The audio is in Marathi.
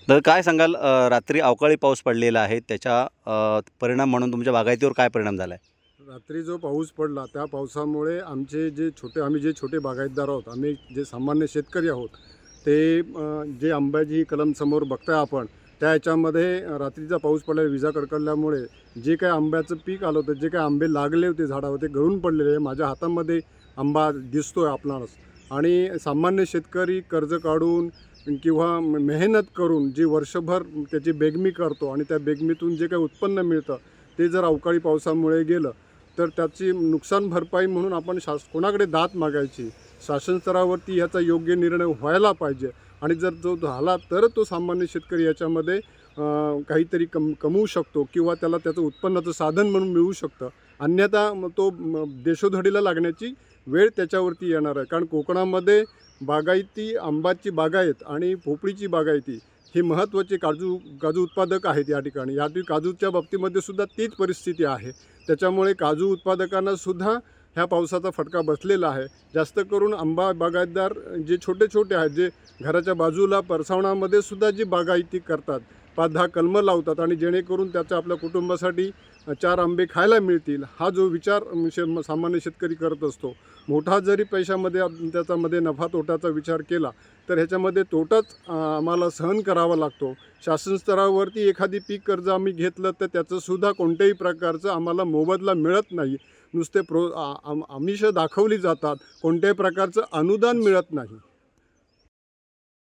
तर काय सांगाल रात्री अवकाळी पाऊस पडलेला आहे त्याच्या परिणाम म्हणून तुमच्या बागायतीवर काय परिणाम झाला आहे? रात्री जो पाऊस पडला त्या पावसामुळे आम्ही जे छोटे बागायतदार आहोत, आम्ही जे सामान्य शेतकरी आहोत, ते जे आंब्याची कलम समोर बघताय आपण, त्या ह्याच्यामध्ये रात्रीचा पाऊस पडल्यावर विजा कडकडल्यामुळे जे काही आंब्याचं पीक आलं होतं, जे काही आंबे लागले होते झाडावर ते गळून पडलेले आहे. माझ्या हातामध्ये आंबा दिसतोय आपणास. आणि सामान्य शेतकरी कर्ज काढून किंवा मेहनत करून जी वर्षभर त्याची बेगमी करतो आणि त्या बेगमीतून जे काही उत्पन्न मिळतं ते जर अवकाळी पावसामुळे गेलं तर त्याची नुकसान भरपाई म्हणून आपण कोणाकडे दाद मागायची. शासन स्तरावरती ह्याचा योग्य निर्णय व्हायला पाहिजे आणि जर जो झाला तर तो सामान्य शेतकरी याच्यामध्ये काहीतरी कमवू शकतो किंवा त्याला त्याचं उत्पन्नाचं साधन म्हणून मिळू शकतं. अन्यथा तो देशोधडीला लागण्याची वेळ त्याच्यावरती येणार आहे. कारण कोकणामध्ये बागायती आंबाची बागायत आणि पोपळीची बागायती ही महत्त्वाची काजू उत्पादक आहेत या ठिकाणी. काजूच्या बाबतीमध्ये सुद्धा तीच परिस्थिती आहे. त्याच्यामुळे काजू उत्पादकांना सुद्धा ह्या पावसाचा फटका बसलेला आहे. जास्त करून आंबा बागायतदार जे छोटे छोटे आहेत, जे घराच्या बाजूला परसावणामध्ये सुद्धा जी बागायती करतात, 5-10 कलमं लावतात आणि जेणेकरून त्याच्या आपल्या कुटुंबासाठी 4 आंबे खायला मिळतील, हा जो विचार सामान्य शेतकरी करत असतो. मोठा जरी पैशामध्ये त्याच्यामध्ये नफा तोट्याचा विचार केला तर ह्याच्यामध्ये तोटाच आम्हाला सहन करावा लागतो. शासन स्तरावरती एखादी पीक कर्ज आम्ही घेतलं तर त्याचंसुद्धा कोणत्याही प्रकारचं आम्हाला मोबदला मिळत नाही. नुसते आमिष दाखवली जातात, कोणत्याही प्रकारचं अनुदान मिळत नाही.